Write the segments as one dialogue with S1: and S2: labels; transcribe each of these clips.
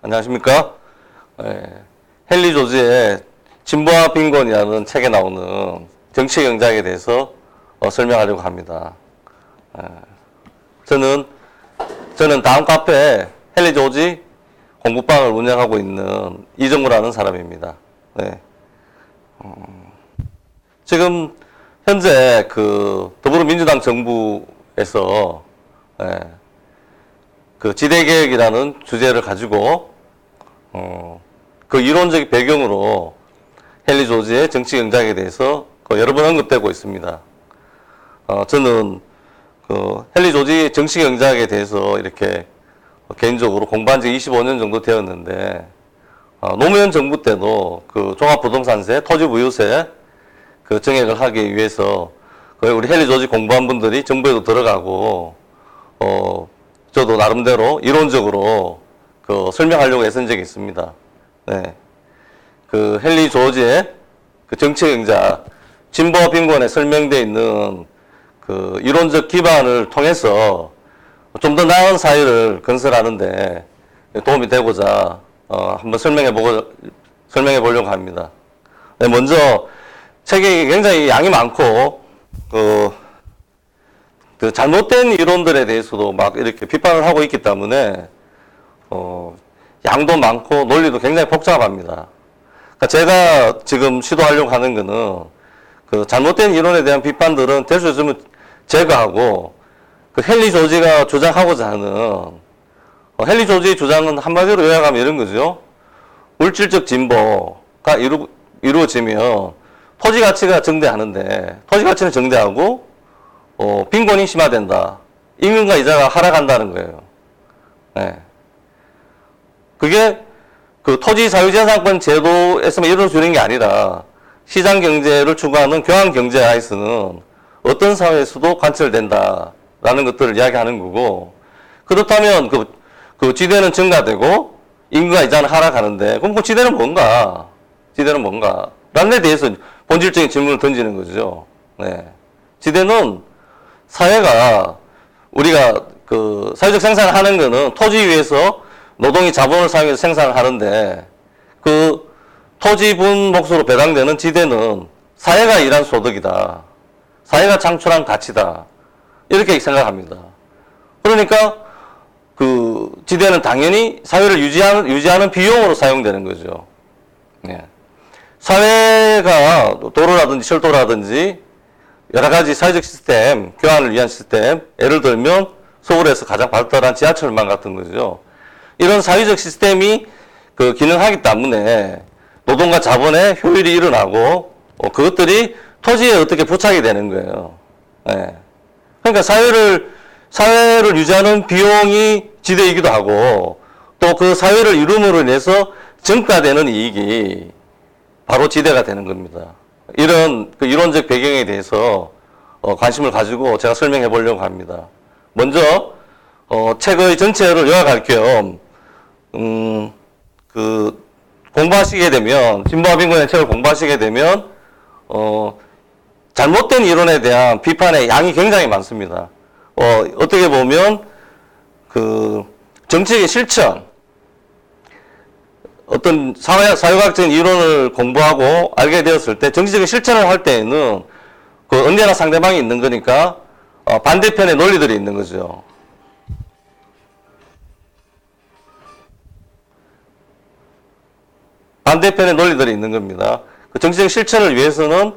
S1: 안녕하십니까? 헨리 조지의 진보와 빈곤이라는 책에 나오는 정치 경제학에 대해서 설명하려고 합니다. 저는 다음 카페 헨리 조지 공부방을 운영하고 있는 이정우라는 사람입니다. 지금 현재 그 더불어민주당 정부에서 그 지대개혁이라는 주제를 가지고 그 이론적 배경으로 헨리 조지의 정치 경제학에 대해서 여러 번 언급되고 있습니다. 저는 그 헨리 조지 정치 경제학에 대해서 이렇게 개인적으로 공부한 지 25년 정도 되었는데, 노무현 정부 때도 그 종합부동산세, 토지부유세 그 정액을 하기 위해서 우리 헨리 조지 공부한 분들이 정부에도 들어가고, 저도 나름대로 이론적으로 그 설명하려고 애쓴 적이 있습니다. 그 헨리 조지의 그 정치 경제학, 진보와 빈곤에 설명되어 있는 그 이론적 기반을 통해서 좀 더 나은 사회를 건설하는데 도움이 되고자 한번 설명해 보려고 합니다. 먼저 책이 굉장히 양이 많고 그 잘못된 이론들에 대해서도 막 이렇게 비판을 하고 있기 때문에 양도 많고 논리도 굉장히 복잡합니다. 그러니까 제가 지금 시도하려고 하는 거는 그 잘못된 이론에 대한 비판들은 될 수 있으면 제거하고, 그 헨리 조지가 주장하고자 하는 헨리 조지의 주장은 한마디로 요약하면 이런 거죠. 물질적 진보가 이루어지면 토지 가치가 증대하는데, 토지 가치는 증대하고 빈곤이 심화된다. 임금과 이자가 하락한다는 거예요. 그게 그 토지 사유재산권 제도에서만 이룰 수 있는 게 아니라 시장 경제를 추구하는 교환 경제 하에서는 어떤 사회에서도 관철된다라는 것들을 이야기하는 거고, 그렇다면 그 지대는 증가되고 임금과 이자는 하락하는데, 그럼 그 지대는 뭔가? 지대는 뭔가? 라는 데 대해서 본질적인 질문을 던지는 거죠. 지대는 사회가, 우리가 그 사회적 생산을 하는 거는 토지 위에서 노동이 자본을 사용해서 생산을 하는데, 그 토지분 몫으로 배당되는 지대는 사회가 일한 소득이다. 사회가 창출한 가치다. 이렇게 생각합니다. 그러니까 그 지대는 당연히 사회를 유지하는 비용으로 사용되는 거죠. 사회가 도로라든지 철도라든지 여러 가지 사회적 시스템, 교환을 위한 시스템, 예를 들면 서울에서 가장 발달한 지하철망 같은 거죠. 이런 사회적 시스템이 그 기능하기 때문에 노동과 자본의 효율이 일어나고, 그것들이 토지에 어떻게 부착이 되는 거예요. 그러니까 사회를 유지하는 비용이 지대이기도 하고, 또 그 사회를 이룸으로 인해서 증가되는 이익이 바로 지대가 되는 겁니다. 이런 그 이론적 배경에 대해서 관심을 가지고 제가 설명해 보려고 합니다. 먼저 책의 전체를 요약할 겸 그 공부하시게 되면, 진보와 빈곤의 책을 공부하시게 되면 잘못된 이론에 대한 비판의 양이 굉장히 많습니다. 어떻게 보면 그 정책의 실천, 어떤 사회과학적인 이론을 공부하고 알게 되었을 때 정치적인 실천을 할 때에는 그 언제나 상대방이 있는 거니까 반대편의 논리들이 있는 거죠. 반대편의 논리들이 있는 겁니다. 그 정치적 실천을 위해서는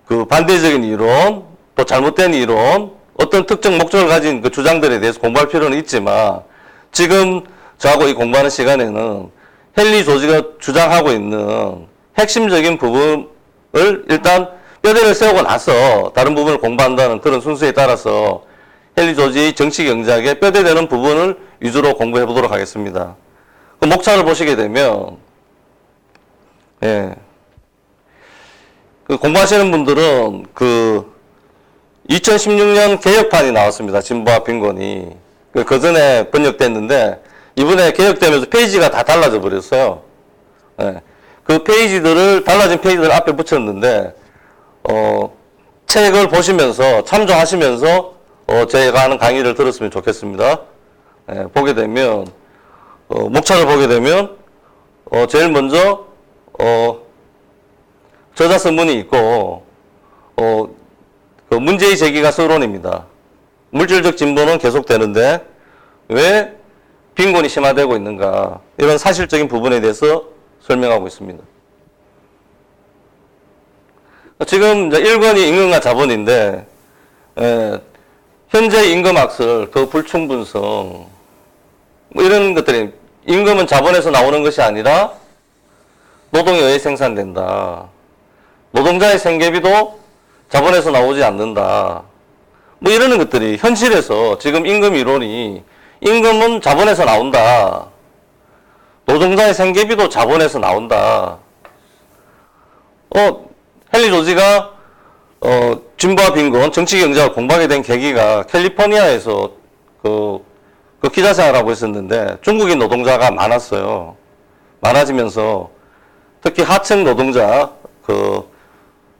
S1: 그 반대적인 이론, 또 잘못된 이론, 어떤 특정 목적을 가진 그 주장들에 대해서 공부할 필요는 있지만, 지금 저하고 이 공부하는 시간에는 헨리 조지가 주장하고 있는 핵심적인 부분을 일단 뼈대를 세우고 나서 다른 부분을 공부한다는 그런 순서에 따라서 헨리 조지의 정치 경제학의 뼈대되는 부분을 위주로 공부해 보도록 하겠습니다. 그 목차를 보시게 되면, 그 공부하시는 분들은 그 2016년 개혁판이 나왔습니다. 진보와 빈곤이. 그 전에 번역됐는데, 이번에 개혁되면서 페이지가 다 달라져 버렸어요. 그 달라진 페이지들을 앞에 붙였는데, 책을 보시면서, 참조하시면서, 제가 하는 강의를 들었으면 좋겠습니다. 보게 되면, 목차를 보게 되면 제일 먼저 저자서문이 있고 그 문제의 제기가 서론입니다. 물질적 진보는 계속되는데 왜 빈곤이 심화되고 있는가, 이런 사실적인 부분에 대해서 설명하고 있습니다. 지금 이제 1권이 임금과 자본인데 현재 임금학설, 그 불충분성, 뭐 이런 것들이, 임금은 자본에서 나오는 것이 아니라 노동에 의해 생산된다. 노동자의 생계비도 자본에서 나오지 않는다. 뭐 이러는 것들이 현실에서 지금 임금 이론이, 임금은 자본에서 나온다. 노동자의 생계비도 자본에서 나온다. 헨리 조지가 진보와 빈곤, 정치 경제가 공부하게 된 계기가 캘리포니아에서 그 기자 생활하고 있었는데 중국인 노동자가 많았어요. 많아지면서 특히 하층 노동자, 그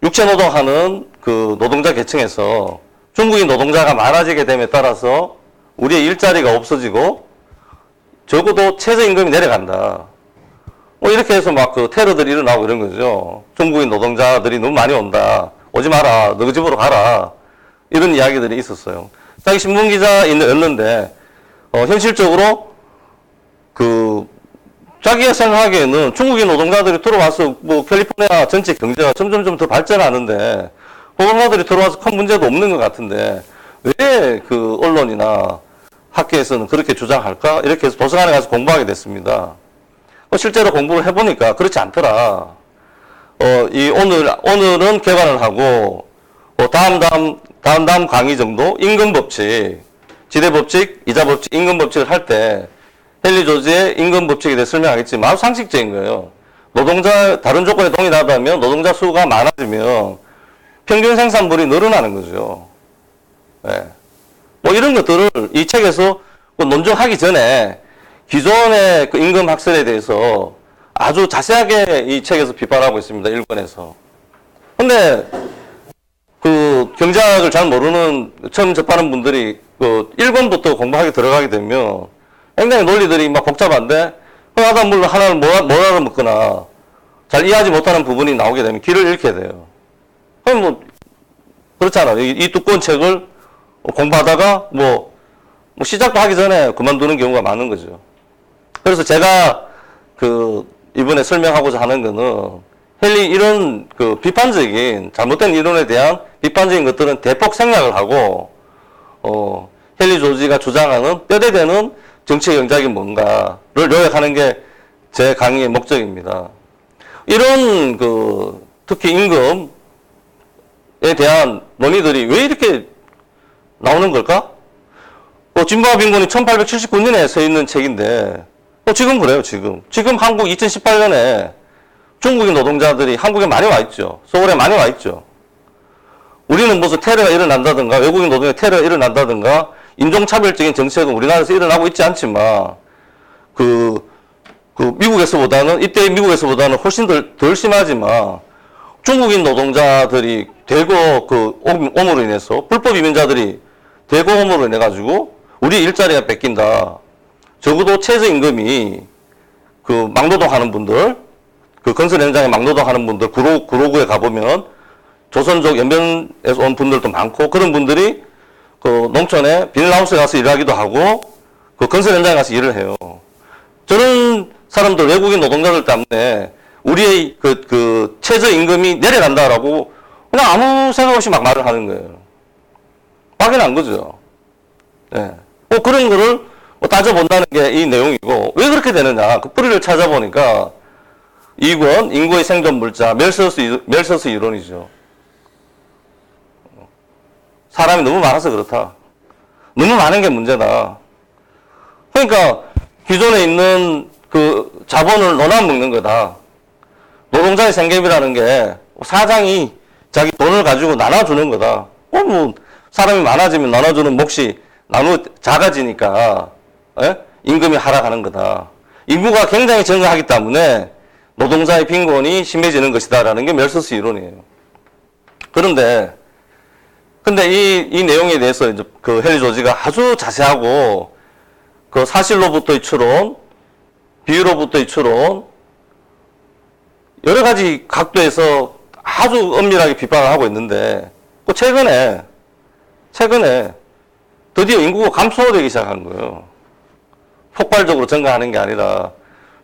S1: 육체 노동하는 그 노동자 계층에서 중국인 노동자가 많아지게 됨에 따라서 우리의 일자리가 없어지고 적어도 최저임금이 내려간다. 뭐 이렇게 해서 막 그 테러들이 일어나고 이런 거죠. 중국인 노동자들이 너무 많이 온다. 오지 마라. 너희 집으로 가라. 이런 이야기들이 있었어요. 자기 신문기자였는데 현실적으로 그 자기가 생각하기에는 중국인 노동자들이 들어와서 뭐 캘리포니아 전체 경제가 점점점 더 발전하는데 노동자들이 들어와서 큰 문제도 없는 것 같은데 왜 그 언론이나 학계에서는 그렇게 주장할까? 이렇게 해서 도서관에 가서 공부하게 됐습니다. 실제로 공부를 해보니까 그렇지 않더라. 오늘은 개관을 하고, 다음 강의 정도, 임금법칙, 지대법칙, 이자법칙, 임금법칙을 할 때, 헨리 조지의 임금법칙에 대해 설명하겠지만 아주 상식적인 거예요. 다른 조건에 동일하다면 노동자 수가 많아지면 평균 생산물이 늘어나는 거죠. 네. 뭐 이런 것들을 이 책에서 논증하기 전에 기존의 그 임금 학설에 대해서 아주 자세하게 이 책에서 비판하고 있습니다. 1권에서. 근데 그 경제학을 잘 모르는 처음 접하는 분들이 그 1권부터 공부하게 들어가게 되면 굉장히 논리들이 막 복잡한데 흔하다 물론 하나를 못 알아먹거나 잘 이해하지 못하는 부분이 나오게 되면 길을 잃게 돼요. 그럼 뭐 그렇잖아요. 이 두꺼운 책을 공부하다가 뭐 시작도 하기 전에 그만두는 경우가 많은 거죠. 그래서 제가 이번에 설명하고자 하는 거는 이런 그 비판적인, 잘못된 이론에 대한 비판적인 것들은 대폭 생략을 하고, 헨리 조지가 주장하는 뼈대되는 정치 경제학이 뭔가를 요약하는 게 제 강의의 목적입니다. 이런 특히 임금에 대한 논의들이 왜 이렇게 나오는 걸까? 진보와 빈곤이 1879년에 써 있는 책인데, 지금 그래요, 지금. 지금 한국 2018년에 중국인 노동자들이 한국에 많이 와 있죠. 서울에 많이 와 있죠. 우리는 무슨 테러가 일어난다든가, 외국인 노동의 테러가 일어난다든가, 인종차별적인 정책은 우리나라에서 일어나고 있지 않지만, 이때 미국에서보다는 훨씬 덜 심하지만, 중국인 노동자들이 대거 옴으로 인해서, 불법 이민자들이 대거 옴으로 인해가지고, 우리 일자리가 뺏긴다. 적어도 최저임금이 막노동 하는 분들, 건설 현장에 막노동 하는 분들, 구로구에 가보면 조선족 연변에서 온 분들도 많고, 그런 분들이 농촌에 비닐하우스에 가서 일하기도 하고, 건설 현장에 가서 일을 해요. 저런 사람들, 외국인 노동자들 때문에 우리의 최저임금이 내려간다라고 그냥 아무 생각 없이 막 말을 하는 거예요. 막연한 거죠. 네. 그런 거를 따져본다는 게 이 내용이고, 왜 그렇게 되느냐. 그 뿌리를 찾아보니까 2권, 인구의 생존 물자, 멜서스 이론이죠. 사람이 너무 많아서 그렇다. 너무 많은 게 문제다. 그러니까 기존에 있는 자본을 나눠먹는 거다. 노동자의 생계비라는 게 사장이 자기 돈을 가지고 나눠주는 거다. 사람이 많아지면 나눠주는 몫이 작아지니까 임금이 하락하는 거다. 인구가 굉장히 증가하기 때문에 노동자의 빈곤이 심해지는 것이다라는 게 멜서스 이론이에요. 근데 이 내용에 대해서 이제 헨리 조지가 아주 자세하고 사실로부터의 추론, 비유로부터 이 추론, 여러 가지 각도에서 아주 엄밀하게 비판을 하고 있는데, 또 최근에 드디어 인구가 감소되기 시작한 거예요. 폭발적으로 증가하는 게 아니라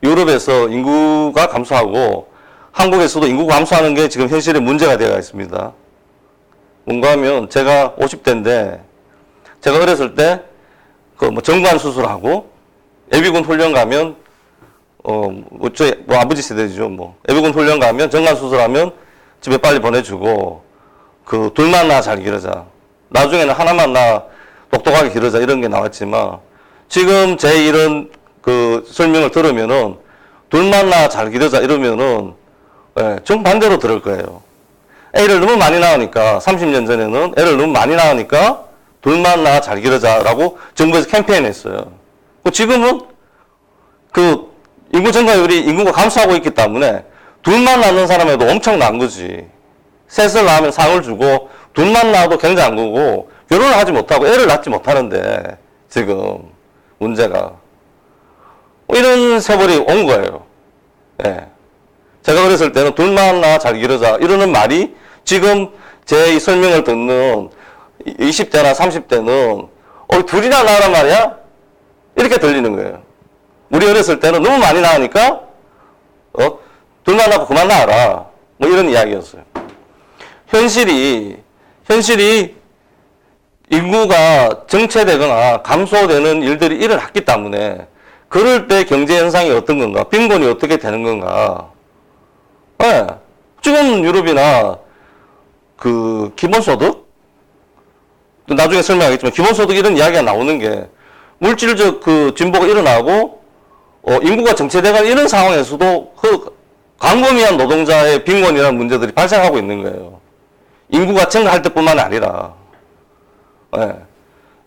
S1: 유럽에서 인구가 감소하고 한국에서도 인구가 감소하는 게 지금 현실의 문제가 되어 있습니다. 뭔가 하면 제가 50대인데 제가 어렸을 때 그 뭐 정관 수술하고 예비군 훈련 가면 저희 뭐 아버지 세대죠. 뭐 예비군 훈련 가면 정관 수술하면 집에 빨리 보내주고 그 둘만 나 잘 기르자. 나중에는 하나만 나 똑똑하게 기르자 이런 게 나왔지만 지금 제 이런 그 설명을 들으면은 둘만 나 잘 기르자 이러면은 정반대로 들을 거예요. 애를 너무 많이 낳으니까 30년 전에는 애를 너무 많이 낳으니까 둘만 나 잘 기르자라고 정부에서 캠페인 했어요. 지금은 그 인구 증가율이 인구가 감소하고 있기 때문에 둘만 낳는 사람에도 엄청난 거지. 셋을 낳으면 상을 주고 둘만 낳아도 굉장한 거고 결혼을 하지 못하고 애를 낳지 못하는데 지금 문제가 이런 세월이 온 거예요. 예. 제가 어렸을 때는 둘만 낳아 잘 기르자 이러는 말이 지금 제 이 설명을 듣는 20대나 30대는 둘이나 낳으란 말이야? 이렇게 들리는 거예요. 우리 어렸을 때는 너무 많이 낳으니까 둘만 낳고 그만 낳아라 뭐 이런 이야기였어요. 현실이 인구가 정체되거나 감소되는 일들이 일어났기 때문에 그럴 때 경제 현상이 어떤 건가, 빈곤이 어떻게 되는 건가. 네. 지금 유럽이나 그 기본소득, 나중에 설명하겠지만 기본소득 이런 이야기가 나오는 게 물질적 그 진보가 일어나고 인구가 정체되거나 이런 상황에서도 그 광범위한 노동자의 빈곤이라는 문제들이 발생하고 있는 거예요. 인구가 증가할 때뿐만 아니라. 네.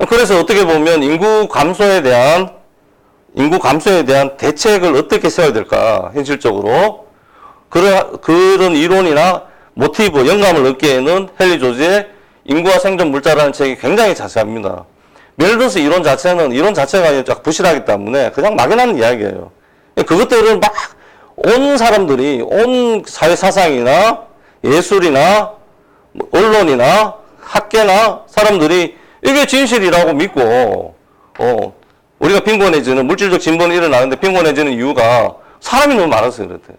S1: 그래서 어떻게 보면 인구 감소에 대한 대책을 어떻게 세워야 될까, 현실적으로. 그런 이론이나 모티브, 영감을 얻기에는 헨리 조지의 인구와 생존 물자라는 책이 굉장히 자세합니다. 멜더스 이론 자체가 쫙 부실하기 때문에 그냥 막연한 이야기예요. 그것들을 막 온 사람들이, 온 사회 사상이나 예술이나 언론이나 학계나 사람들이 이게 진실이라고 믿고, 우리가 빈곤해지는, 물질적 진보는 일어나는데 빈곤해지는 이유가 사람이 너무 많아서 그렇대요.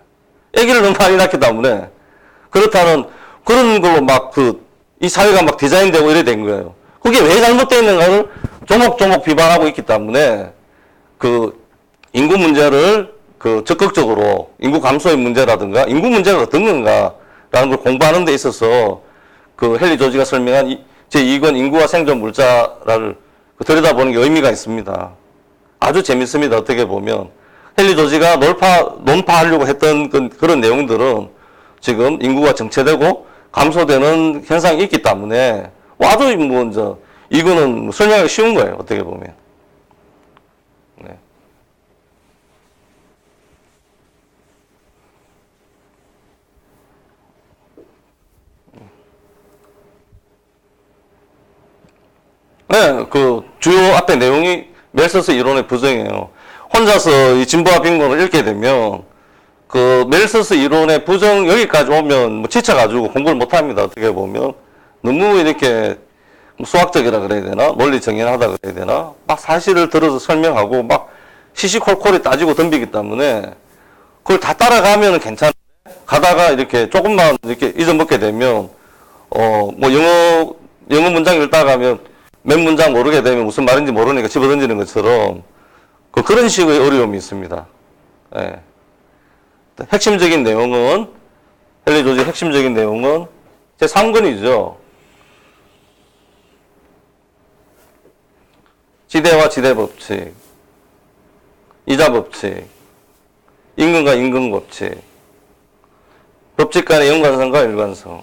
S1: 애기를 너무 많이 낳기 때문에. 그렇다는, 그런 걸로 막 이 사회가 막 디자인되고 이래 된 거예요. 그게 왜 잘못되어 있는가를 조목조목 비판하고 있기 때문에, 인구 문제를 적극적으로, 인구 감소의 문제라든가, 인구 문제가 어떤 건가라는 걸 공부하는 데 있어서, 헨리 조지가 설명한 제2권 인구와 생존 물자를 들여다보는 게 의미가 있습니다. 아주 재밌습니다. 어떻게 보면. 헨리 조지가 논파하려고 했던 그런 내용들은 지금 인구가 정체되고 감소되는 현상이 있기 때문에 아주 이거는 설명하기 쉬운 거예요. 어떻게 보면. 네. 네, 주요 앞에 내용이 멜서스 이론의 부정이에요. 혼자서 이 진보와 빈곤을 읽게 되면, 멜서스 이론의 부정 여기까지 오면 지쳐가지고 공부를 못 합니다. 어떻게 보면. 너무 이렇게 수학적이라 그래야 되나? 논리 정연하다 그래야 되나? 막 사실을 들어서 설명하고 막 시시콜콜이 따지고 덤비기 때문에 그걸 다 따라가면 괜찮은데, 가다가 이렇게 조금만 이렇게 잊어먹게 되면, 영어 문장 읽다가면 몇 문장 모르게 되면 무슨 말인지 모르니까 집어던지는 것처럼 그런 식의 어려움이 있습니다. 예. 핵심적인 내용은, 헨리 조지의 핵심적인 내용은 제 3권이죠. 지대와 지대 법칙, 이자 법칙, 임금과 임금 법칙, 법칙 간의 연관성과 일관성.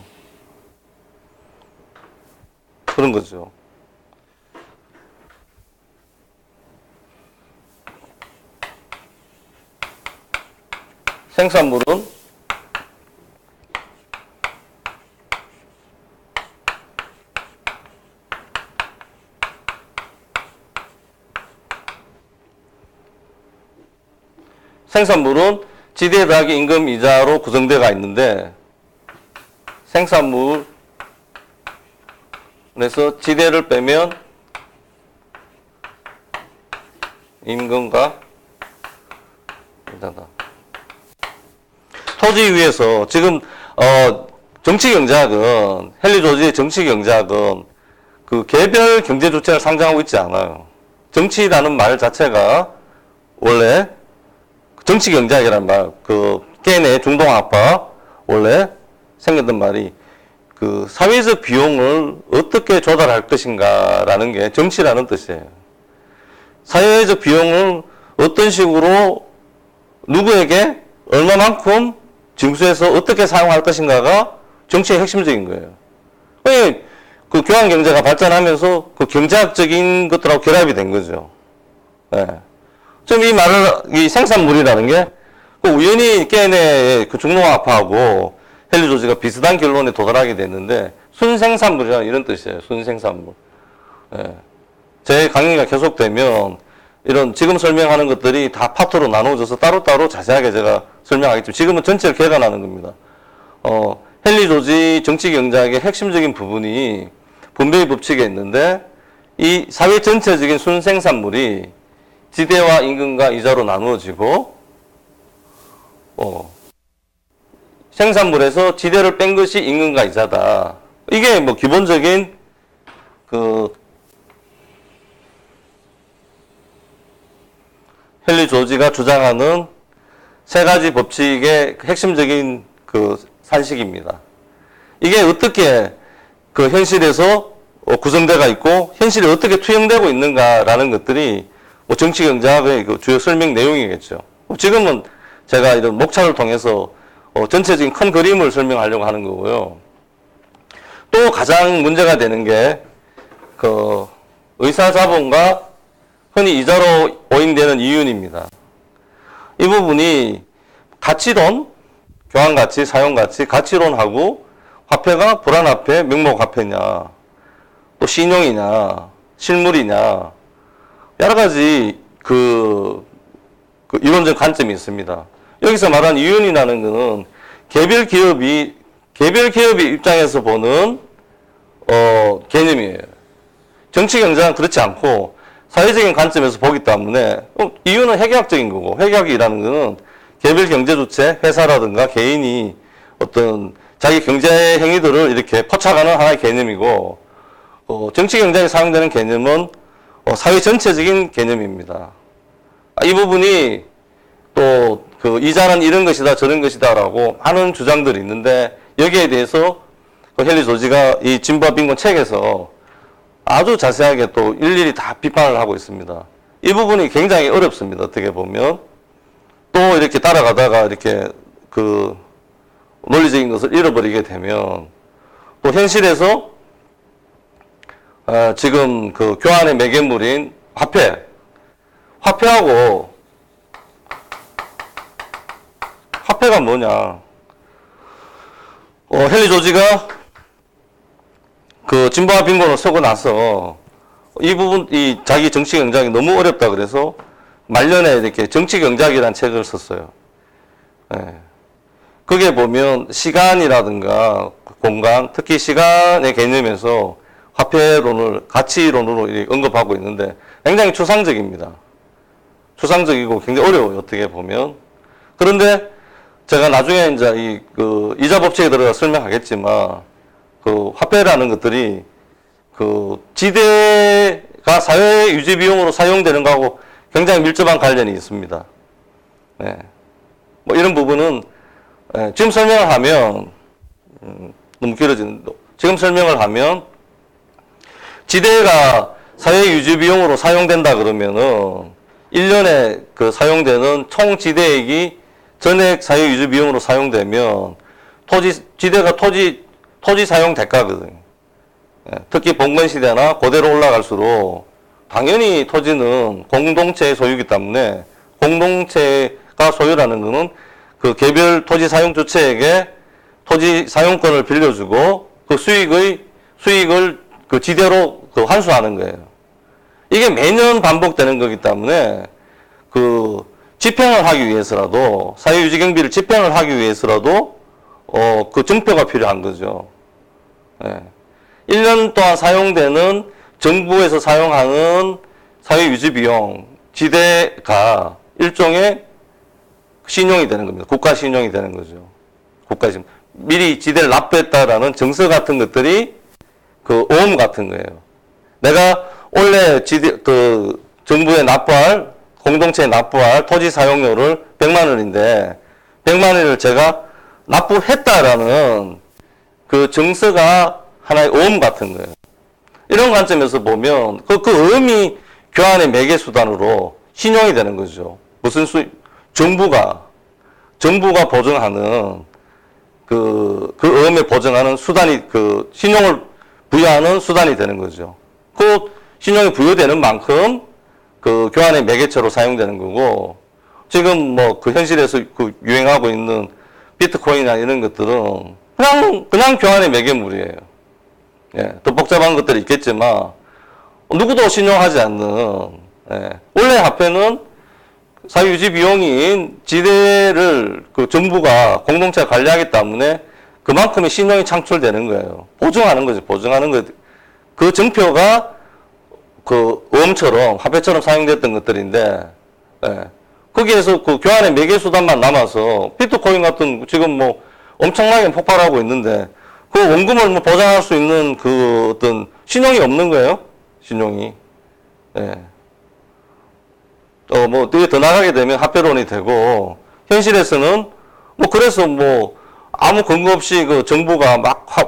S1: 그런 거죠. 생산물은 생산물은 지대 더하기 임금 이자로 구성되어 있는데 생산물 그래서 지대를 빼면 임금과 이자다. 토지 위에서 지금 정치경제학은 헨리 조지의 정치경제학은 그 개별 경제 주체를 상정하고 있지 않아요. 정치라는 말 자체가 원래 정치경제학이라는 말, 그 케인의 중동학파 원래 생겼던 말이 그 사회적 비용을 어떻게 조달할 것인가라는 게 정치라는 뜻이에요. 사회적 비용을 어떤 식으로 누구에게 얼마만큼 징수해서 어떻게 사용할 것인가가 정치의 핵심적인 거예요. 그 교환 경제가 발전하면서 그 경제학적인 것들하고 결합이 된 거죠. 네. 지금 이 말을, 이 생산물이라는 게, 그 우연히 케인의 그 중농학파하고 헨리 조지가 비슷한 결론에 도달하게 됐는데, 순생산물이라는 이런 뜻이에요. 순생산물. 네. 제 강의가 계속되면, 이런 지금 설명하는 것들이 다 파트로 나눠져서 따로따로 자세하게 제가 설명하겠지만, 지금은 전체를 개관하는 겁니다. 헨리 조지 정치경제학의 핵심적인 부분이 분배의 법칙에 있는데, 이 사회 전체적인 순생산물이 지대와 임금과 이자로 나누어지고, 생산물에서 지대를 뺀 것이 임금과 이자다. 이게 뭐 기본적인 헨리 조지가 주장하는 세 가지 법칙의 핵심적인 산식입니다. 이게 어떻게 현실에서 구성되어 있고 현실에 어떻게 투영되고 있는가라는 것들이 정치경제학의 주요 설명 내용이겠죠. 지금은 제가 이런 목차를 통해서 전체적인 큰 그림을 설명하려고 하는 거고요. 또 가장 문제가 되는 게 의사자본과 흔히 이자로 오인되는 이윤입니다. 이 부분이 가치론, 교환가치, 사용가치, 가치론하고 화폐가 불안화폐, 명목화폐냐, 또 신용이냐, 실물이냐, 여러 가지 이론적 관점이 있습니다. 여기서 말한 이윤이라는 것은 개별 기업의 입장에서 보는 개념이에요. 정치경제는 그렇지 않고 사회적인 관점에서 보기 때문에 이윤은 회계학적인 거고, 회계학이라는 것은 개별 경제 주체, 회사라든가 개인이 어떤 자기 경제 행위들을 이렇게 포착하는 하나의 개념이고, 정치경제에 사용되는 개념은 사회 전체적인 개념입니다. 이 부분이 또 이자는 이런 것이다 저런 것이다라고 하는 주장들이 있는데, 여기에 대해서 헨리 조지가 이 진보와 빈곤 책에서 아주 자세하게 또 일일이 다 비판을 하고 있습니다. 이 부분이 굉장히 어렵습니다. 어떻게 보면 또 이렇게 따라가다가 이렇게 논리적인 것을 잃어버리게 되면 또 현실에서 지금 교환의 매개물인 화폐하고 화폐가 뭐냐? 헨리 조지가 진보와 빈곤을 쓰고 나서 이 자기 정치 경제학이 너무 어렵다 그래서 말년에 이렇게 정치 경제학이라는 책을 썼어요. 예. 거기에 보면 시간이라든가 공간, 특히 시간의 개념에서 화폐론을 가치론으로 언급하고 있는데 굉장히 추상적입니다. 추상적이고 굉장히 어려워요. 어떻게 보면. 그런데 제가 나중에 이제 이자 법칙에 들어가 설명하겠지만 화폐라는 것들이 지대가 사회 유지 비용으로 사용되는 거하고 굉장히 밀접한 관련이 있습니다. 네. 뭐 이런 부분은 지금 설명을 하면 너무 길어지는데, 지금 설명을 하면 지대가 사회 유지 비용으로 사용된다 그러면은 1년에 사용되는 총 지대액이 전액 사회 유지 비용으로 사용되면 지대가 토지 사용 대가거든요. 특히 봉건 시대나 고대로 올라갈수록 당연히 토지는 공동체의 소유이기 때문에 공동체가 소유라는 것은 개별 토지 사용 주체에게 토지 사용권을 빌려주고 수익을 지대로 환수하는 거예요. 이게 매년 반복되는 거기 때문에 집행을 하기 위해서라도, 사회유지 경비를 집행을 하기 위해서라도, 그 증표가 필요한 거죠. 예. 1년 동안 사용되는 정부에서 사용하는 사회유지 비용, 지대가 일종의 신용이 되는 겁니다. 국가 신용이 되는 거죠. 국가 신용. 미리 지대를 납부했다라는 증서 같은 것들이 그 오음 같은 거예요. 내가 원래 정부에 납부할, 공동체에 납부할 토지 사용료를 100만 원인데, 100만 원을 제가 납부했다라는 그 증서가 하나의 오음 같은 거예요. 이런 관점에서 보면, 그 오음이 교환의 매개 수단으로 신용이 되는 거죠. 정부가 보증하는 그 오음에 보증하는 수단이, 신용을 부여하는 수단이 되는 거죠. 그 신용이 부여되는 만큼 그 교환의 매개체로 사용되는 거고, 지금 그 현실에서 유행하고 있는 비트코인이나 이런 것들은 그냥 교환의 매개물이에요. 예, 더 복잡한 것들이 있겠지만, 누구도 신용하지 않는, 예, 원래 화폐는 사회유지 비용인 지대를 정부가, 공동체가 관리하기 때문에 그만큼의 신용이 창출되는 거예요. 보증하는 거죠. 보증하는 거. 그 증표가 오음처럼, 화폐처럼 사용됐던 것들인데, 예, 거기에서 교환의 매개수단만 남아서 비트코인 같은 지금 엄청나게 폭발하고 있는데, 그 원금을 보장할 수 있는 어떤 신용이 없는 거예요. 신용이. 예. 되게 더 나가게 되면 화폐론이 되고, 현실에서는 그래서 아무 근거 없이 정부가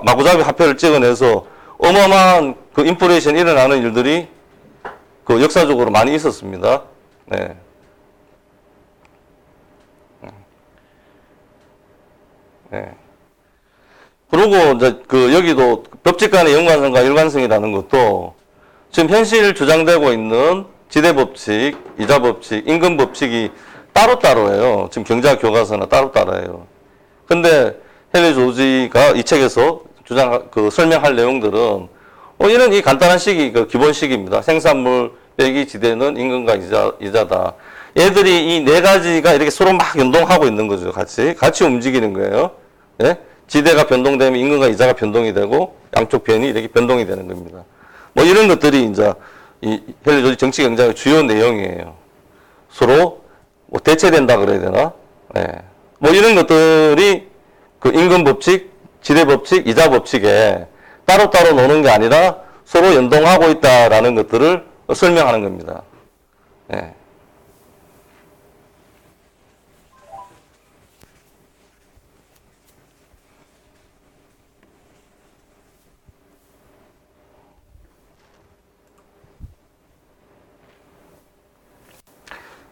S1: 마구잡이 화폐를 찍어내서 어마어마한 인플레이션이 일어나는 일들이 역사적으로 많이 있었습니다. 네. 네. 그리고 이제 여기도 법칙 간의 연관성과 일관성이라는 것도 지금 현실 주장되고 있는 지대법칙, 이자법칙, 임금법칙이 따로따로예요. 지금 경제학 교과서나 따로따로예요. 근데 헨리 조지가 이 책에서 설명할 내용들은 이런 이 간단한 식이 기본식입니다. 생산물 빼기 지대는 임금과 이자다. 얘들이 이 네 가지가 이렇게 서로 막 연동하고 있는 거죠. 같이 움직이는 거예요. 예? 지대가 변동되면 임금과 이자가 변동이 되고 양쪽 변이 이렇게 변동이 되는 겁니다. 이런 것들이 이제 이 헨리 조지 정치 경제학의 주요 내용이에요. 서로 대체된다 그래야 되나? 예. 이런 것들이 임금 법칙, 지대 법칙, 이자 법칙에 따로따로 노는 게 아니라 서로 연동하고 있다라는 것들을 설명하는 겁니다. 예.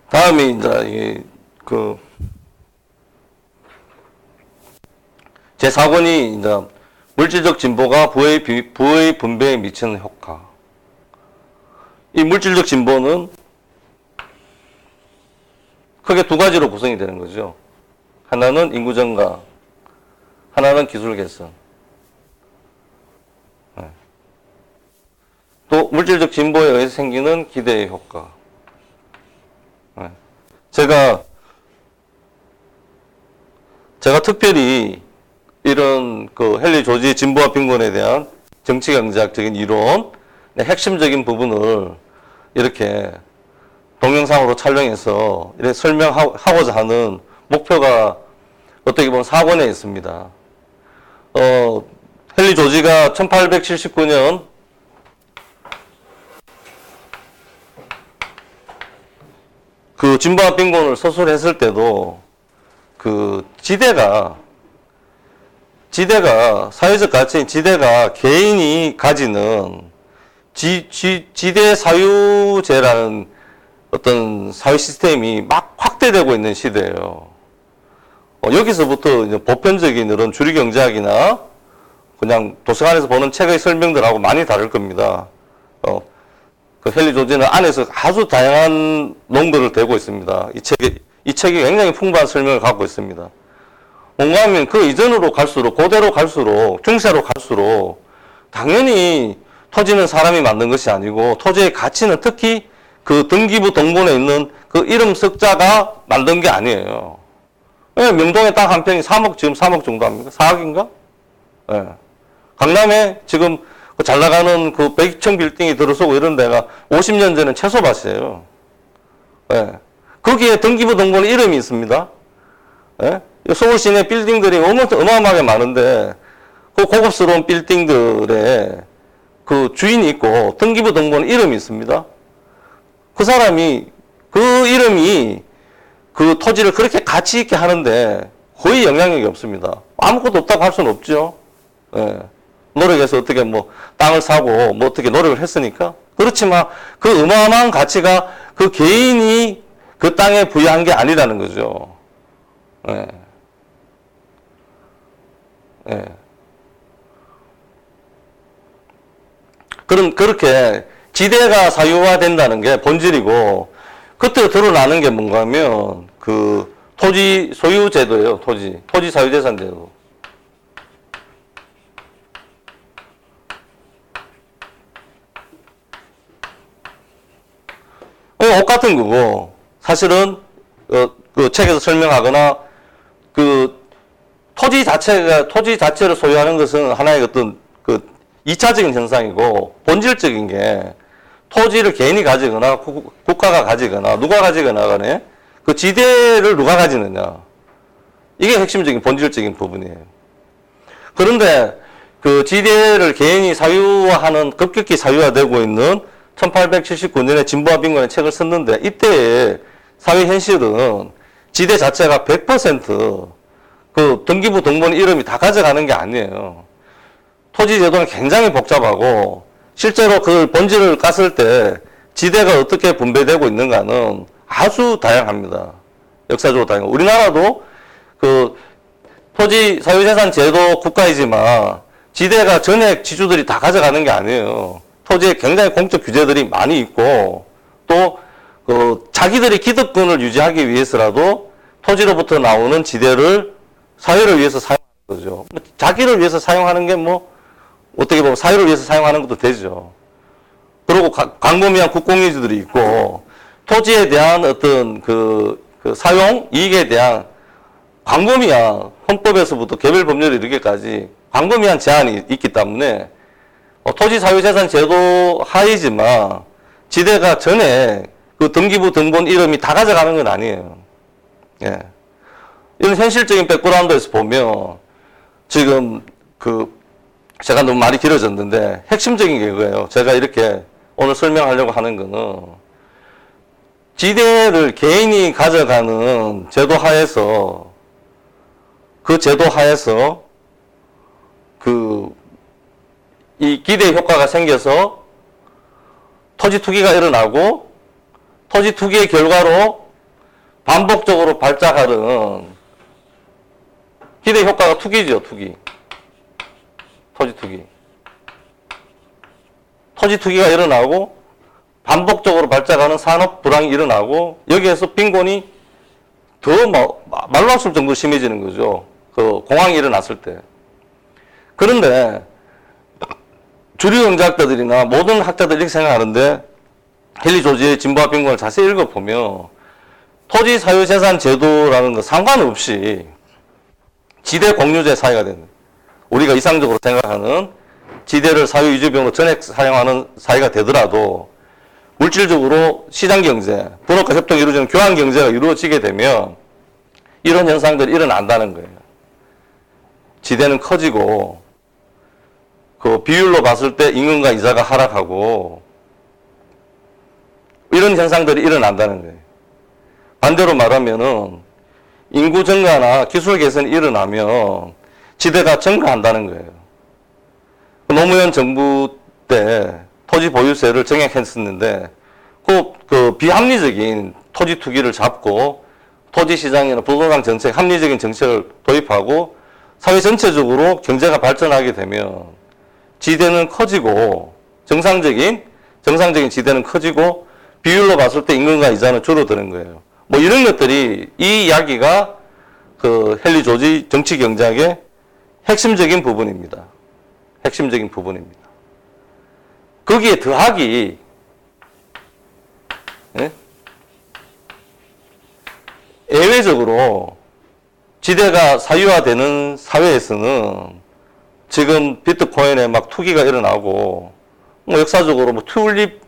S1: 다음이 이제 제4권이 이제 물질적 진보가 부의 분배에 미치는 효과. 이 물질적 진보는 크게 두 가지로 구성이 되는 거죠. 하나는 인구 증가, 하나는 기술 개선. 또 물질적 진보에 의해서 생기는 기대의 효과. 제가 특별히 이런 헨리 조지의 진보와 빈곤에 대한 정치 경제학적인 이론의 핵심적인 부분을 이렇게 동영상으로 촬영해서 이렇게 설명하고자 하는 목표가 어떻게 보면 4권에 있습니다. 헨리 조지가 1879년 진보와 빈곤을 서술했을 때도 지대가 사회적 가치인 지대가 개인이 가지는 지대 사유제라는 어떤 사회 시스템이 막 확대되고 있는 시대예요. 여기서부터 이제 보편적인 이런 주류 경제학이나 그냥 도서관에서 보는 책의 설명들하고 많이 다를 겁니다. 헨리 조지는 안에서 아주 다양한 논거를 대고 있습니다. 이 책이 굉장히 풍부한 설명을 갖고 있습니다. 뭔가 하면 그 이전으로 갈수록, 고대로 갈수록, 중세로 갈수록, 당연히 토지는 사람이 만든 것이 아니고, 토지의 가치는 특히 등기부 등본에 있는 그 이름 석자가 만든 게 아니에요. 명동에 딱 한 평이 3억, 지금 3억 정도 합니까? 4억인가? 예. 강남에 지금 잘 나가는 그 100층 빌딩이 들어서고 이런 데가 50년 전엔 채소밭이에요. 예. 거기에 등기부 등본에 이름이 있습니다. 예? 서울 시내 빌딩들이 어마어마하게 많은데 그 고급스러운 빌딩들에 그 주인이 있고 등기부 등본에 이름이 있습니다. 그 사람이 그 이름이 그 토지를 그렇게 가치 있게 하는데 거의 영향력이 없습니다. 아무것도 없다고 할 수는 없죠. 예. 노력해서 어떻게 뭐 땅을 사고 뭐 어떻게 노력을 했으니까. 그렇지만 그 어마어마한 가치가 그 개인이 그 땅에 부여한 게 아니라는 거죠. 예. 예. 그렇게 지대가 사유화된다는 게 본질이고, 그때 드러나는 게 뭔가 하면, 그, 토지 소유제도예요, 토지 사유재산제도. 옷 같은 거고, 사실은, 그 책에서 설명하거나, 그, 토지 자체를 소유하는 것은 하나의 어떤, 그, 2차적인 현상이고, 본질적인 게, 토지를 개인이 가지거나, 국가가 가지거나, 누가 가지거나 간에, 그 지대를 누가 가지느냐. 이게 핵심적인, 본질적인 부분이에요. 그런데, 그 지대를 개인이 사유화하는, 급격히 사유화되고 있는 1879년에 진보와 빈곤의 책을 썼는데, 이때의 사회 현실은 지대 자체가 100% 등기부 등본 이름이 다 가져가는 게 아니에요. 토지 제도는 굉장히 복잡하고, 실제로 그 본질을 깠을 때 지대가 어떻게 분배되고 있는가는 아주 다양합니다. 역사적으로 다양하고. 우리나라도 그 토지 사유재산 제도 국가이지만 지대가 전액 지주들이 다 가져가는 게 아니에요. 토지에 굉장히 공적 규제들이 많이 있고, 또 그 자기들의 기득권을 유지하기 위해서라도 토지로부터 나오는 지대를 사회를 위해서 사용하는 거죠. 자기를 위해서 사용하는 게 뭐 어떻게 보면 사회를 위해서 사용하는 것도 되죠. 그리고 광범위한 국공유지들이 있고, 토지에 대한 어떤 그 사용 이익에 대한 광범위한 헌법에서부터 개별 법률에 이르기까지 광범위한 제한이 있기 때문에 토지 사유재산 제도 하이지만 지대가 전에 그 등기부 등본 이름이 다 가져가는 건 아니에요. 예. 이런 현실적인 백그라운드에서 보면 지금 제가 너무 말이 길어졌는데 핵심적인 게 그거예요. 제가 이렇게 오늘 설명하려고 하는 거는 지대를 개인이 가져가는 제도 하에서 이 기대 효과가 생겨서 토지 투기가 일어나고 토지 투기의 결과로 반복적으로 발작하는 기대 효과가 투기죠, 투기. 토지 투기. 토지 투기가 일어나고 반복적으로 발작하는 산업 불황이 일어나고 여기에서 빈곤이 더 말로 할 수 없을 정도로 심해지는 거죠. 그 공황이 일어났을 때. 그런데 주류 경제학자들이나 모든 학자들이 이렇게 생각하는데 헨리 조지의 진보와 빈곤을 자세히 읽어보면 토지 사유재산 제도라는 거 상관없이 지대 공유제 사회가 되는, 우리가 이상적으로 생각하는 지대를 사유유지비용으로 전액 사용하는 사회가 되더라도 물질적으로 시장경제, 분업과 협동이 이루어지는 교환경제가 이루어지게 되면 이런 현상들이 일어난다는 거예요. 지대는 커지고 그 비율로 봤을 때 임금과 이자가 하락하고 이런 현상들이 일어난다는 거예요. 반대로 말하면은 인구 증가나 기술 개선이 일어나면 지대가 증가한다는 거예요. 노무현 정부 때 토지 보유세를 정액했었는데 그 비합리적인 토지 투기를 잡고 토지 시장이나 부동산 정책, 합리적인 정책을 도입하고 사회 전체적으로 경제가 발전하게 되면 지대는 커지고 정상적인 지대는 커지고 비율로 봤을 때 임금과 이자는 줄어드는 거예요. 뭐 이런 것들이 이 이야기가 그 헨리 조지 정치 경제학의 핵심적인 부분입니다. 핵심적인 부분입니다. 거기에 더하기, 예? 예외적으로 지대가 사유화되는 사회에서는 지금 비트코인에 막 투기가 일어나고, 뭐 역사적으로 뭐 튤립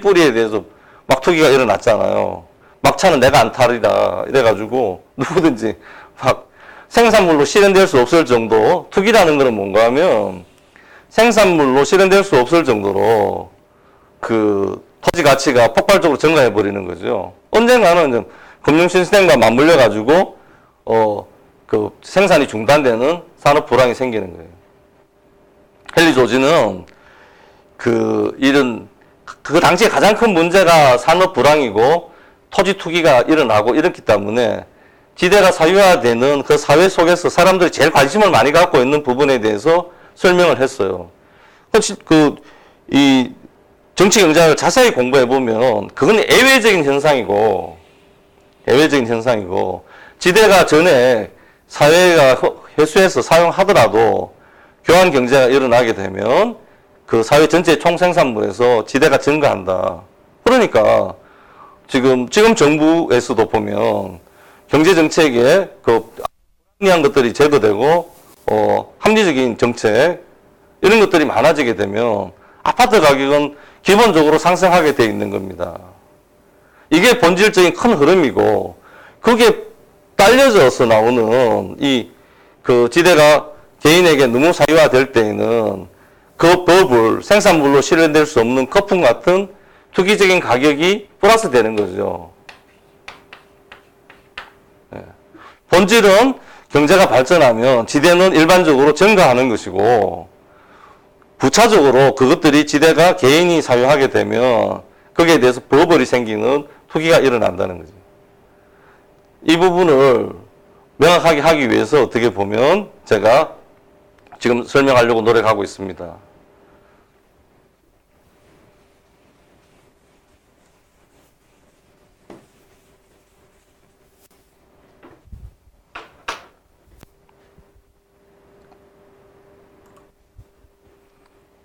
S1: 뿌리에 대해서 막 투기가 일어났잖아요. 막차는 내가 안 타리라. 이래가지고 누구든지 막 생산물로 실현될 수 없을 정도, 투기라는 것은 뭔가 하면 생산물로 실현될 수 없을 정도로 그 토지 가치가 폭발적으로 증가해 버리는 거죠. 언젠가는 좀 금융 시스템과 맞물려 가지고 그 생산이 중단되는 산업 불황이 생기는 거예요. 헨리 조지는 그 당시에 가장 큰 문제가 산업 불황이고 토지 투기가 일어나고 이렇기 때문에 지대가 사유화되는 그 사회 속에서 사람들이 제일 관심을 많이 갖고 있는 부분에 대해서 설명을 했어요. 이 정치 경제학을 자세히 공부해 보면 그건 예외적인 현상이고 지대가 전에 사회가 회수해서 사용하더라도 교환 경제가 일어나게 되면 그 사회 전체 총생산물에서 지대가 증가한다. 그러니까 지금 정부에서도 보면 경제 정책에 합리한 것들이 제도되고 합리적인 정책 이런 것들이 많아지게 되면 아파트 가격은 기본적으로 상승하게 돼 있는 겁니다. 이게 본질적인 큰 흐름이고 그게 딸려져서 나오는 그 지대가 개인에게 너무 사유화될 때에는 그 법을 생산물로 실현될 수 없는 거품 같은 투기적인 가격이 플러스 되는 거죠. 본질은 경제가 발전하면 지대는 일반적으로 증가하는 것이고 부차적으로 그것들이 지대가 개인이 사유하게 되면 거기에 대해서 버블이 생기는 투기가 일어난다는 거죠. 이 부분을 명확하게 하기 위해서 어떻게 보면 제가 지금 설명하려고 노력하고 있습니다.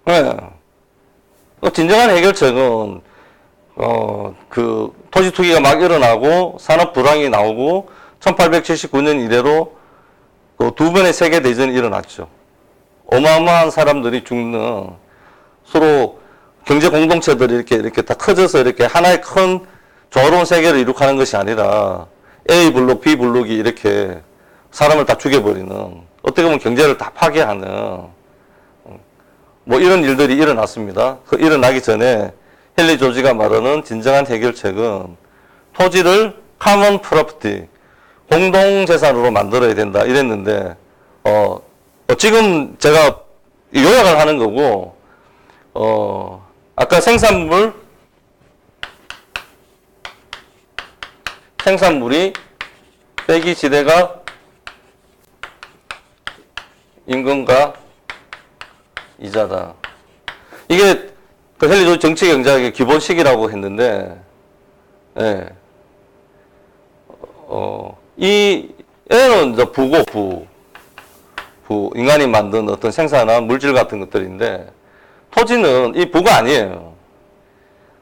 S1: 네. 진정한 해결책은 그 토지 투기가 막 일어나고 산업 불황이 나오고 1879년 이래로 그 두 번의 세계 대전이 일어났죠. 어마어마한 사람들이 죽는 서로 경제 공동체들이 이렇게 다 커져서 이렇게 하나의 큰 조화로운 세계를 이룩하는 것이 아니라 A 블록, B 블록이 이렇게 사람을 다 죽여버리는 어떻게 보면 경제를 다 파괴하는 뭐 이런 일들이 일어났습니다. 그 일어나기 전에 헨리 조지가 말하는 진정한 해결책은 토지를 common property, 공동재산으로 만들어야 된다 이랬는데 지금 제가 요약을 하는 거고 아까 생산물이 빼기 지대가 임금과 이자다. 이게 그 헨리 조지 정치 경제학의 기본식이라고 했는데, 예. 얘는 이제 인간이 만든 어떤 생산한 물질 같은 것들인데, 토지는 이 부가 아니에요.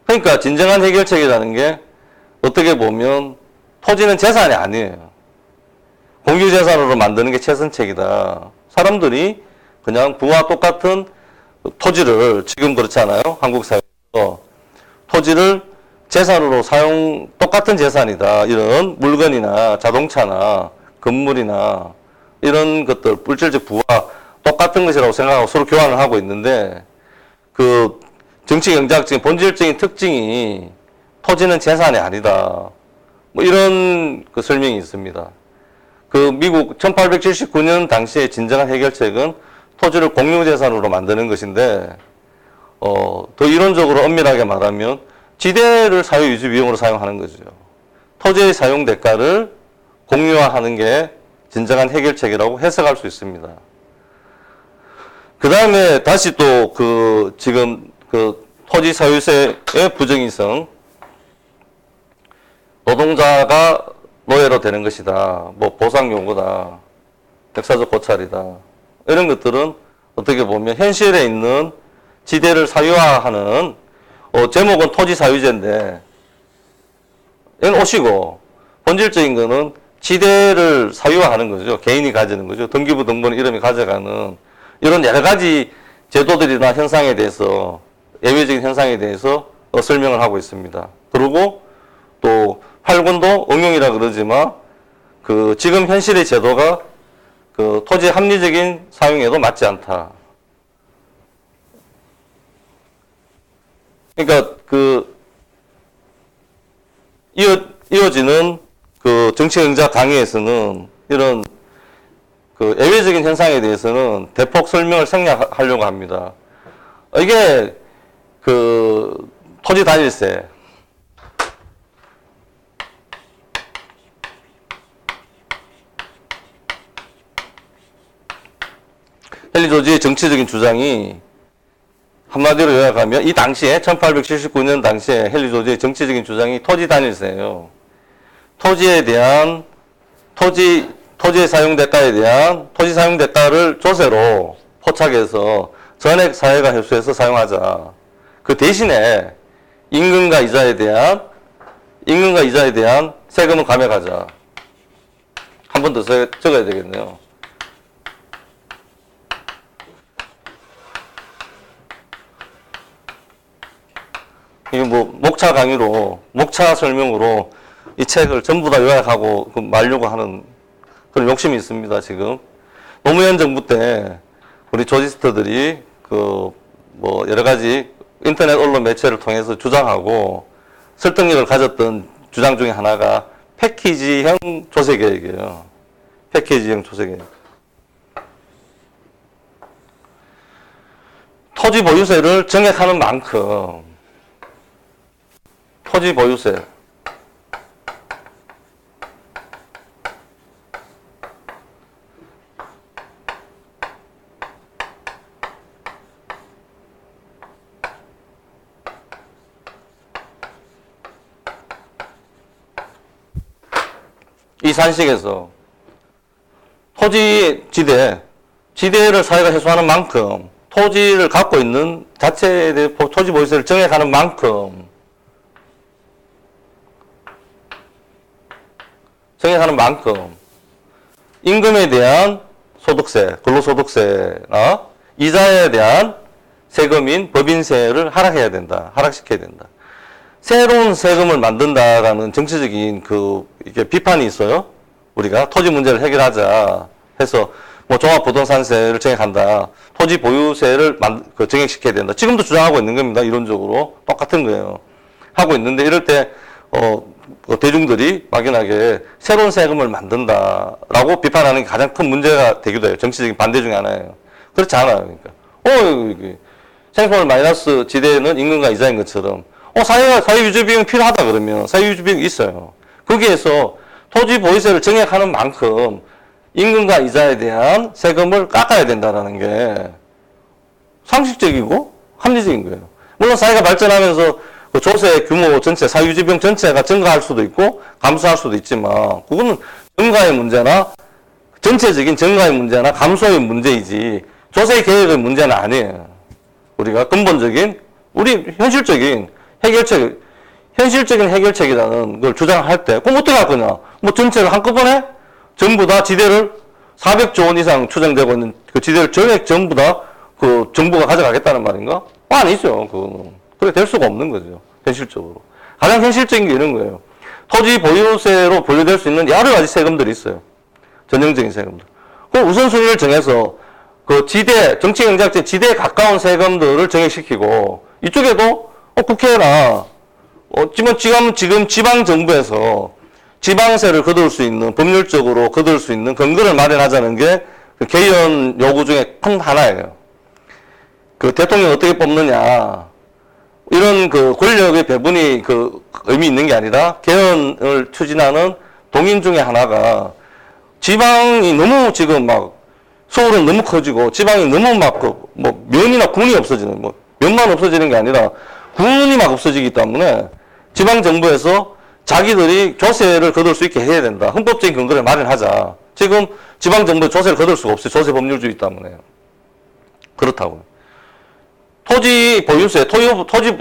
S1: 그러니까 진정한 해결책이라는 게 어떻게 보면 토지는 재산이 아니에요. 공유재산으로 만드는 게 최선책이다. 사람들이 그냥 부와 똑같은 토지를 지금 그렇잖아요. 한국 사회에서 토지를 재산으로 똑같은 재산이다. 이런 물건이나 자동차나 건물이나 이런 것들 물질적 부와 똑같은 것이라고 생각하고 서로 교환을 하고 있는데 그 정치 경제학적인 본질적인 특징이 토지는 재산이 아니다. 뭐 이런 그 설명이 있습니다. 그 미국 1879년 당시의 진정한 해결책은 토지를 공유재산으로 만드는 것인데, 더 이론적으로 엄밀하게 말하면 지대를 사유유지 비용으로 사용하는 거죠. 토지의 사용 대가를 공유화하는 게 진정한 해결책이라고 해석할 수 있습니다. 그 다음에 다시 또 지금 토지 사유세의 부정의성, 노동자가 노예로 되는 것이다. 뭐 보상 요구다. 역사적 고찰이다. 이런 것들은 어떻게 보면 현실에 있는 지대를 사유화하는 제목은 토지 사유제인데 이건 오시고 본질적인 거는 지대를 사유화하는 거죠. 개인이 가지는 거죠. 등기부 등본 이름이 가져가는 이런 여러 가지 제도들이나 현상에 대해서 예외적인 현상에 대해서 설명을 하고 있습니다. 그리고 또 8권도 응용이라 그러지만 그 지금 현실의 제도가 그 토지의 합리적인 사용에도 맞지 않다. 그러니까 그 이어지는 그 정치행자 강의에서는 이런 그 예외적인 현상에 대해서는 대폭 설명을 생략하려고 합니다. 이게 그 토지 단일세, 헨리 조지의 정치적인 주장이 한마디로 요약하면 이 당시에 1879년 당시에 헨리 조지의 정치적인 주장이 토지 단일세예요. 토지에 대한 토지의 사용 대가에 대한 토지 사용 대가를 조세로 포착해서 전액 사회가 회수해서 사용하자. 그 대신에 임금과 이자에 대한 세금은 감액하자. 한 번 더 적어야 되겠네요. 이게 뭐 목차 강의로 목차 설명으로 이 책을 전부 다 요약하고 말려고 하는 그런 욕심이 있습니다. 지금 노무현 정부 때 우리 조지스트들이 그 뭐 여러 가지 인터넷 언론 매체를 통해서 주장하고 설득력을 가졌던 주장 중에 하나가 패키지형 조세 개혁이에요. 패키지형 조세 개혁. 토지 보유세를 정액하는 만큼 토지 보유세 이 산식에서 토지 지대를 사회가 회수하는 만큼 토지를 갖고 있는 자체에 대해 토지 보유세를 정액하는 만큼 임금에 대한 소득세, 근로소득세나 이자에 대한 세금인 법인세를 하락시켜야 된다. 새로운 세금을 만든다라는 정치적인 이게 비판이 있어요. 우리가 토지 문제를 해결하자 해서 뭐 종합부동산세를 정액한다. 토지 보유세를 정액시켜야 된다. 지금도 주장하고 있는 겁니다. 이론적으로. 똑같은 거예요. 하고 있는데 이럴 때, 대중들이 막연하게 새로운 세금을 만든다라고 비판하는 게 가장 큰 문제가 되기도 해요. 정치적인 반대 중에 하나예요. 그렇지 않아요. 그러니까. 생산물 마이너스 지대는 임금과 이자인 것처럼 사회 유지 비용 필요하다 그러면 사회 유지 비용이 있어요. 거기에서 토지 보유세를 정액하는 만큼 임금과 이자에 대한 세금을 깎아야 된다는 게 상식적이고 합리적인 거예요. 물론 사회가 발전하면서 그 조세 규모 전체, 사회 유지 비용 전체가 증가할 수도 있고 감소할 수도 있지만 그거는 증가의 문제나 전체적인 증가의 문제나 감소의 문제이지 조세 개혁의 문제는 아니에요. 우리가 근본적인 우리 현실적인 해결책이라는 걸 주장할 때, 그럼 어떻게 할 거냐? 뭐 전체를 한꺼번에 전부 다 지대를 400조 원 이상 추정되고 있는 그 지대를 전액 전부 다 그 정부가 가져가겠다는 말인가? 아니죠. 그거는. 그래 될 수가 없는 거죠. 현실적으로. 가장 현실적인 게 이런 거예요. 토지 보유세로 분류될 수 있는 여러 가지 세금들이 있어요. 전형적인 세금들. 그럼 우선순위를 정해서 그 정치경제학적 지대에 가까운 세금들을 정액시키고 이쪽에도 국회나 지금 지방 정부에서 지방세를 거둘 수 있는 법률적으로 거둘 수 있는 근거를 마련하자는 게 그 개헌 요구 중에 큰 하나예요. 그 대통령 어떻게 뽑느냐 이런 그 권력의 배분이 그 의미 있는 게 아니라 개헌을 추진하는 동인 중에 하나가 지방이 너무 지금 막 서울은 너무 커지고 지방이 너무 막 뭐 면이나 군이 없어지는 뭐 면만 없어지는 게 아니라 군이 막 없어지기 때문에 지방 정부에서 자기들이 조세를 거둘 수 있게 해야 된다. 헌법적인 근거를 마련하자. 지금 지방 정부에 조세를 거둘 수가 없어요. 조세 법률주의 때문에. 그렇다고요. 토지 보유세, 토지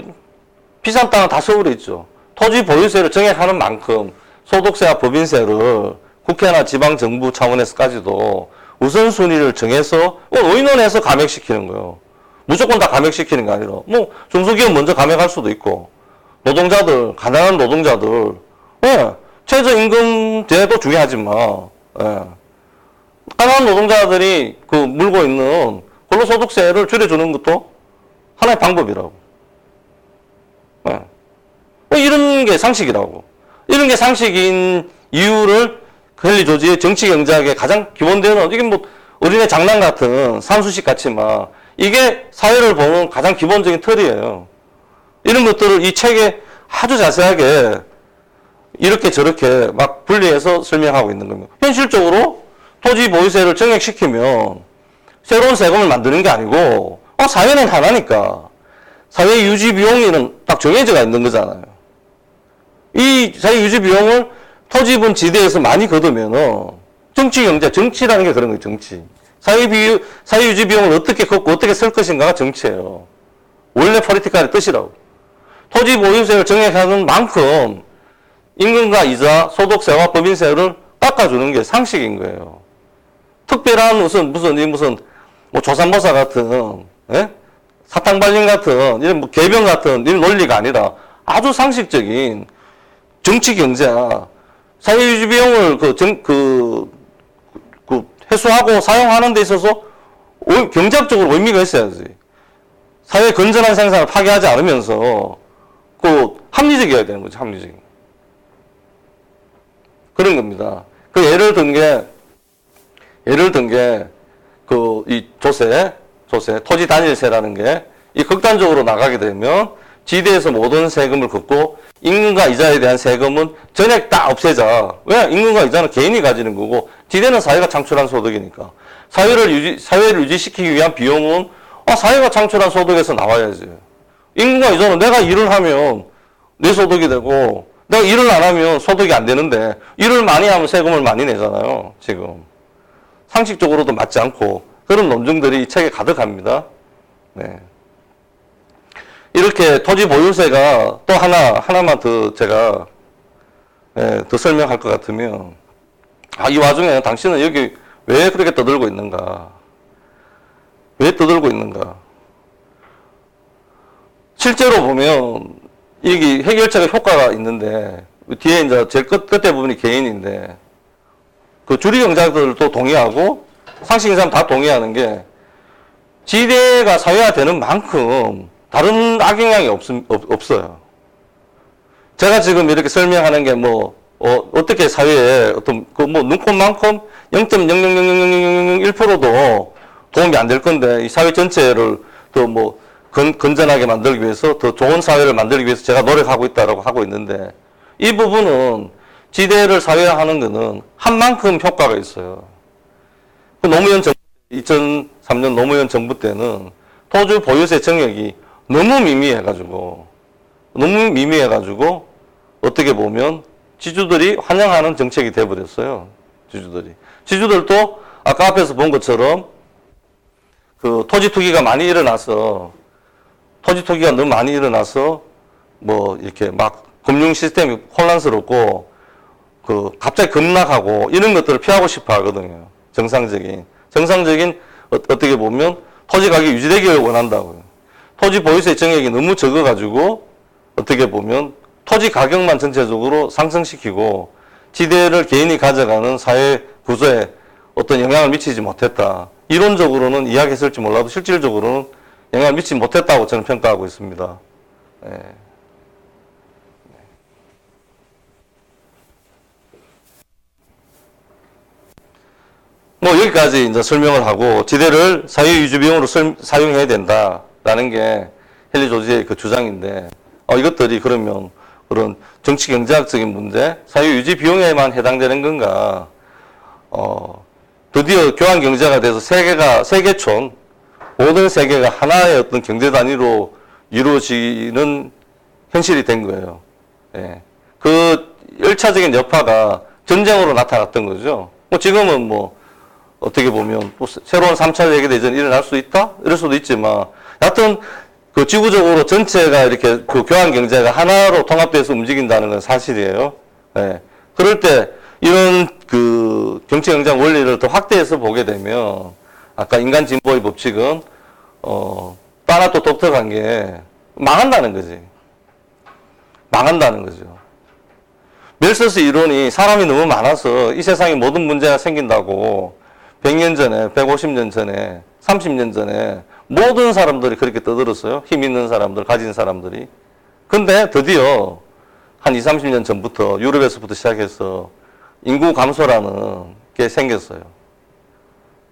S1: 비싼 땅은 다 서울에 있죠. 토지 보유세를 정액하는 만큼 소득세와 법인세를 국회나 지방정부 차원에서까지도 우선순위를 정해서 의논해서 감액시키는 거예요. 무조건 다 감액시키는 게 아니라 뭐 중소기업 먼저 감액할 수도 있고 노동자들, 가난한 노동자들 최저임금제도 중요하지만 가난한 노동자들이 그 물고 있는 근로소득세를 줄여주는 것도 하나의 방법이라고. 이런 게 상식이라고. 이런 게 상식인 이유를 헨리 조지의 정치경제학의 가장 기본되는, 이게 뭐 어린애 장난 같은 산수식 같지만 이게 사회를 보는 가장 기본적인 틀이에요. 이런 것들을 이 책에 아주 자세하게 이렇게 저렇게 막 분리해서 설명하고 있는 겁니다. 현실적으로 토지 보유세를 정액시키면 새로운 세금을 만드는 게 아니고 사회는 하나니까 사회 유지 비용이 딱 정해져 있는 거잖아요. 이 사회 유지 비용을 토지분 지대에서 많이 걷으면 정치 경제, 정치라는 게 그런 거예요. 정치. 사회 유지 비용을 어떻게 걷고 어떻게 쓸 것인가가 정치예요. 원래 포리티카의 뜻이라고. 토지 보유세를 정액하는 만큼 임금과 이자, 소득세와 법인세를 깎아주는 게 상식인 거예요. 특별한 무슨 뭐 조삼모사 같은, 사탕발림 같은, 이런 뭐 개병 같은 이런 논리가 아니라 아주 상식적인 정치 경제야. 사회유지 비용을 회수하고 사용하는 데 있어서 경제학적으로 의미가 있어야지. 사회 건전한 생산을 파괴하지 않으면서 합리적이어야 되는 거죠. 합리적인. 그런 겁니다. 예를 든 게 이 조세, 토지 단일세라는 게 이 극단적으로 나가게 되면 지대에서 모든 세금을 걷고 임금과 이자에 대한 세금은 전액 다 없애자. 왜? 임금과 이자는 개인이 가지는 거고 지대는 사회가 창출한 소득이니까. 사회를 유지시키기 위한 비용은 사회가 창출한 소득에서 나와야지. 임금과 이자는 내가 일을 하면 내 소득이 되고 내가 일을 안 하면 소득이 안 되는데 일을 많이 하면 세금을 많이 내잖아요. 지금. 상식적으로도 맞지 않고 그런 논증들이 이 책에 가득합니다. 네. 이렇게 토지 보유세가 또 하나만 더 제가 더 설명할 것 같으면 이 와중에 당신은 여기 왜 그렇게 떠들고 있는가? 왜 떠들고 있는가? 실제로 보면 이게 해결책의 효과가 있는데 뒤에 이제 제일 끝에 부분이 개인인데 그 주류 경제학들도 동의하고 상식인 사람 다 동의하는 게 지대가 사회화되는 만큼 다른 악영향이 없어요. 제가 지금 이렇게 설명하는 게 어떻게 사회에 눈꽃만큼 0.0000001%도 도움이 안 될 건데, 이 사회 전체를 더 건전하게 만들기 위해서, 더 좋은 사회를 만들기 위해서 제가 노력하고 있다라고 하고 있는데, 이 부분은 지대를 사회화하는 거는 한 만큼 효과가 있어요. 노무현 정부, 2003년 노무현 정부 때는 토지 보유세 정액이 너무 미미해가지고 어떻게 보면 지주들이 환영하는 정책이 돼버렸어요. 지주들도 아까 앞에서 본 것처럼 토지 투기가 너무 많이 일어나서 이렇게 막 금융 시스템이 혼란스럽고 갑자기 급락하고 이런 것들을 피하고 싶어 하거든요. 정상적인 어떻게 보면 토지 가격이 유지되기를 원한다고요. 토지 보유세 정액이 너무 적어가지고 어떻게 보면 토지 가격만 전체적으로 상승시키고 지대를 개인이 가져가는 사회 구조에 어떤 영향을 미치지 못했다. 이론적으로는 이야기했을지 몰라도 실질적으로는 영향을 미치지 못했다고 저는 평가하고 있습니다. 네. 여기까지 이제 설명을 하고 지대를 사회 유지 비용으로 사용해야 된다라는 게 헨리 조지의 그 주장인데 이것들이 그러면 그런 정치 경제학적인 문제, 사회 유지 비용에만 해당되는 건가? 드디어 교환 경제가 돼서 세계촌 모든 세계가 하나의 어떤 경제 단위로 이루어지는 현실이 된 거예요. 예. 그 열차적인 여파가 전쟁으로 나타났던 거죠. 지금은 어떻게 보면 또 새로운 3차 세계대전이 일어날 수 있다? 이럴 수도 있지만, 여하튼, 지구적으로 전체가 이렇게 교환 경제가 하나로 통합돼서 움직인다는 건 사실이에요. 네. 그럴 때 이런 그 정치 경쟁 원리를 더 확대해서 보게 되면 아까 인간 진보의 법칙은 또 하나 또 독특한 게 망한다는 거지. 망한다는 거죠. 멜서스 이론이 사람이 너무 많아서 이 세상에 모든 문제가 생긴다고 100년 전에, 150년 전에, 30년 전에 모든 사람들이 그렇게 떠들었어요. 힘 있는 사람들, 가진 사람들이. 근데 드디어 한 20, 30년 전부터 유럽에서부터 시작해서 인구 감소라는 게 생겼어요.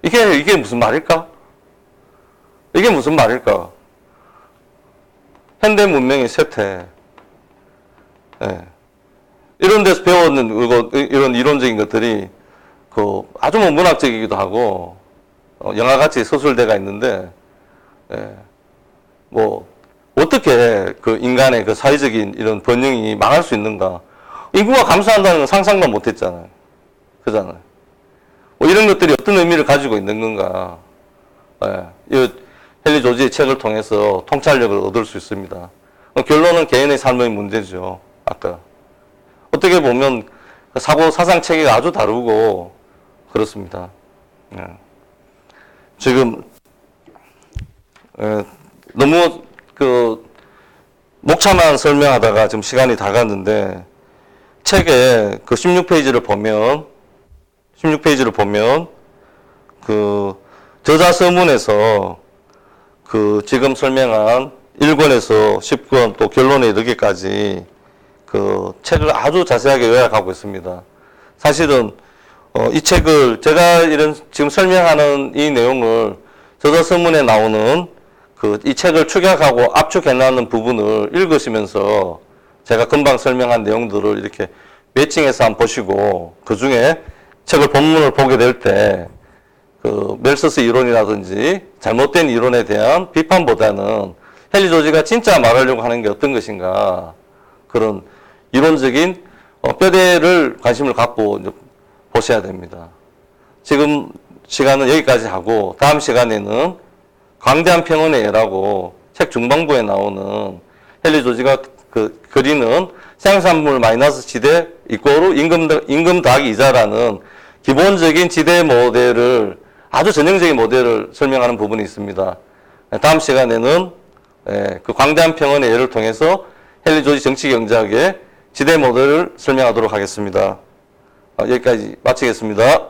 S1: 이게 무슨 말일까? 이게 무슨 말일까? 현대 문명의 쇠퇴. 예. 이런 데서 배웠는 이런 이론적인 것들이 아주 뭐 문학적이기도 하고 영화같이 서술대가 있는데 뭐 어떻게 그 인간의 그 사회적인 이런 번영이 망할 수 있는가? 인구가 감소한다는 건 상상도 못했잖아요. 그잖아요. 뭐 이런 것들이 어떤 의미를 가지고 있는 건가? 이 헨리 조지의 책을 통해서 통찰력을 얻을 수 있습니다. 결론은 개인의 삶의 문제죠. 아까 어떻게 보면 사상 체계가 아주 다르고 그렇습니다. 지금 너무 목차만 설명하다가 지금 시간이 다 갔는데 책의 그 16페이지를 보면 그 저자 서문에서 그 지금 설명한 1권에서 10권 또 결론에 이르기까지 그 책을 아주 자세하게 요약하고 있습니다. 사실은 이 책을 제가 지금 설명하는 이 내용을 저자 서문에 나오는 이 책을 축약하고 압축해놨는 부분을 읽으시면서 제가 금방 설명한 내용들을 이렇게 매칭해서 한번 보시고 그 중에 책을 본문을 보게 될 때 멜서스 이론이라든지 잘못된 이론에 대한 비판보다는 헨리 조지가 진짜 말하려고 하는 게 어떤 것인가 그런 이론적인 뼈대를 관심을 갖고 보셔야 됩니다. 지금 시간은 여기까지 하고 다음 시간에는 광대한 평온의 애라고 책 중반부에 나오는 헨리 조지가 그리는 생산물 마이너스 지대 이꼬르 임금 더하기 이자라는 기본적인 지대 모델을 아주 전형적인 모델을 설명하는 부분이 있습니다. 다음 시간에는 그 광대한 평온의 예를 통해서 헨리 조지 정치경제학의 지대 모델을 설명하도록 하겠습니다. 여기까지 마치겠습니다.